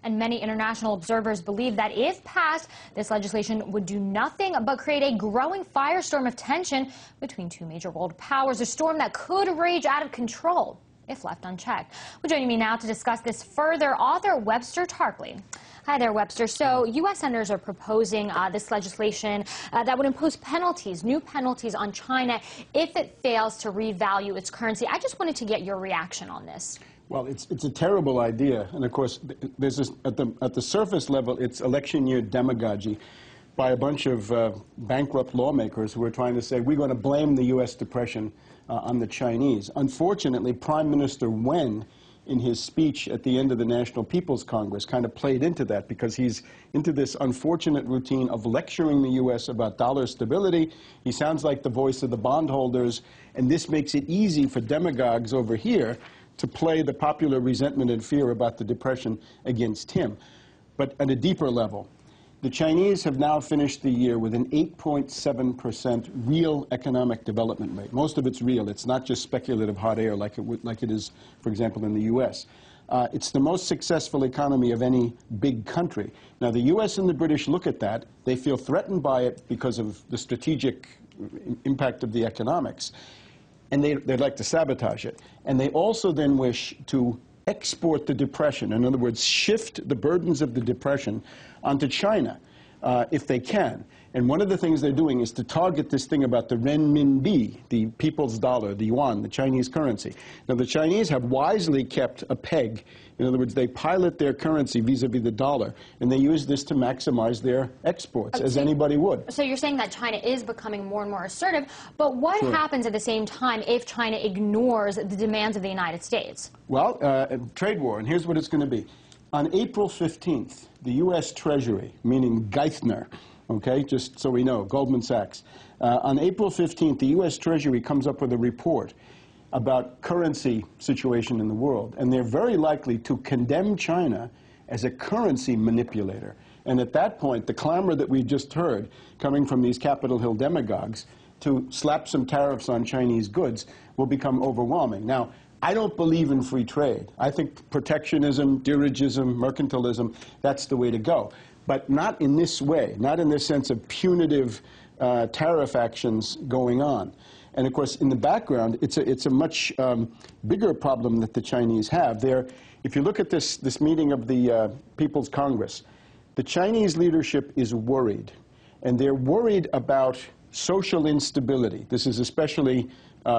And many international observers believe that if passed, this legislation would do nothing but create a growing firestorm of tension between two major world powers, a storm that could rage out of control if left unchecked. Well, joining me now to discuss this further, author Webster Tarpley. Hi there, Webster. So, U.S. senators are proposing this legislation that would impose penalties, new penalties on China if it fails to revalue its currency. I just wanted to get your reaction on this. Well, it's a terrible idea, and of course, there's this, at the surface level, it's election year demagogy by a bunch of bankrupt lawmakers who are trying to say we're going to blame the U.S. depression on the Chinese. Unfortunately, Prime Minister Wen, in his speech at the end of the National People's Congress, kind of played into that because he's into this unfortunate routine of lecturing the U.S. about dollar stability. He sounds like the voice of the bondholders, and this makes it easy for demagogues over here to play the popular resentment and fear about the depression against him. But at a deeper level, the Chinese have now finished the year with an 8.7% real economic development rate. Most of it's real. It's not just speculative hot air like it is, for example, in the U.S. It's the most successful economy of any big country. Now, the U.S. and the British look at that. They feel threatened by it because of the strategic impact of the economics. And they'd like to sabotage it. And they also then wish to export the depression, in other words, shift the burdens of the depression onto China, if they can. And one of the things they're doing is to target this thing about the renminbi, the people's dollar, the yuan, the Chinese currency. Now, the Chinese have wisely kept a peg. In other words, they pilot their currency vis-a-vis the dollar, and they use this to maximize their exports, as anybody would. So you're saying that China is becoming more and more assertive, but what happens at the same time if China ignores the demands of the United States? Well, trade war, and here's what it's going to be. On April 15th, the U.S. Treasury, meaning Geithner, okay, just so we know, Goldman Sachs, on April 15th, the U.S. Treasury comes up with a report about currency situation in the world, and they're very likely to condemn China as a currency manipulator. And at that point, the clamor that we just heard coming from these Capitol Hill demagogues to slap some tariffs on Chinese goods will become overwhelming. Now, I don't believe in free trade. I think protectionism, dirigism, mercantilism, that's the way to go. But not in this way, not in this sense of punitive tariff actions going on. And of course, in the background, it's a much bigger problem that the Chinese have. If you look at this meeting of the People's Congress, the Chinese leadership is worried. And they're worried about social instability. This is especially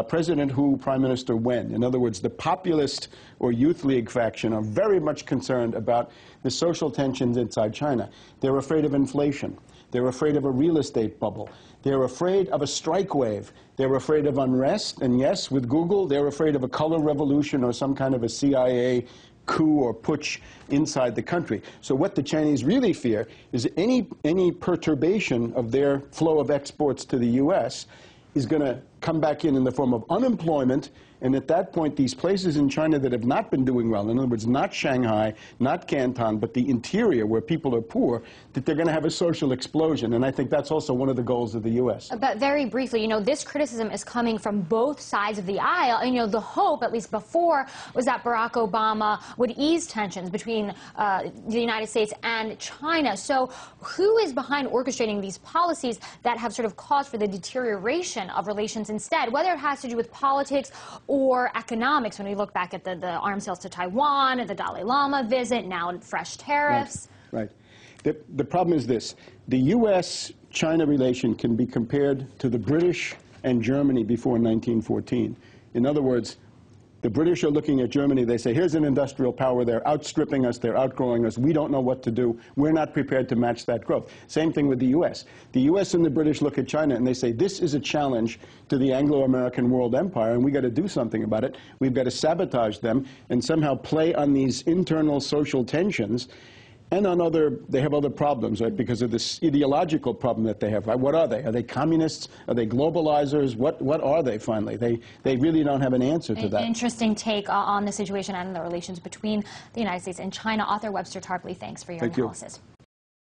President Hu, Prime Minister Wen. In other words, the populist or youth league faction are very much concerned about the social tensions inside China. They're afraid of inflation. They're afraid of a real estate bubble. They're afraid of a strike wave. They're afraid of unrest. And yes, with Google, they're afraid of a color revolution or some kind of a CIA coup or putsch inside the country. So what the Chinese really fear is any perturbation of their flow of exports to the U.S. is going to come back in the form of unemployment, and at that point, these places in China that have not been doing well, in other words, not Shanghai, not Canton, but the interior where people are poor, that they're going to have a social explosion, and I think that's also one of the goals of the U.S. But very briefly, you know, this criticism is coming from both sides of the aisle, and, you know, the hope, at least before, was that Barack Obama would ease tensions between the United States and China. So who is behind orchestrating these policies that have sort of caused for the deterioration of relations instead, whether it has to do with politics or economics, when we look back at the arms sales to Taiwan, and the Dalai Lama visit, now fresh tariffs? Right. The problem is this. The U.S.-China relation can be compared to the British and Germany before 1914. In other words, the British are looking at Germany. They say, here's an industrial power. They're outstripping us. They're outgrowing us. We don't know what to do. We're not prepared to match that growth. Same thing with the U.S. The U.S. and the British look at China, and they say, this is a challenge to the Anglo-American world empire, and we've got to do something about it. We've got to sabotage them and somehow play on these internal social tensions. And they have other problems, right, because of this ideological problem that they have. Right? What are they? Are they communists? Are they globalizers? What are they, finally? They really don't have an answer to that. Interesting take on the situation and the relations between the United States and China. Author Webster Tarpley, thanks for your analysis.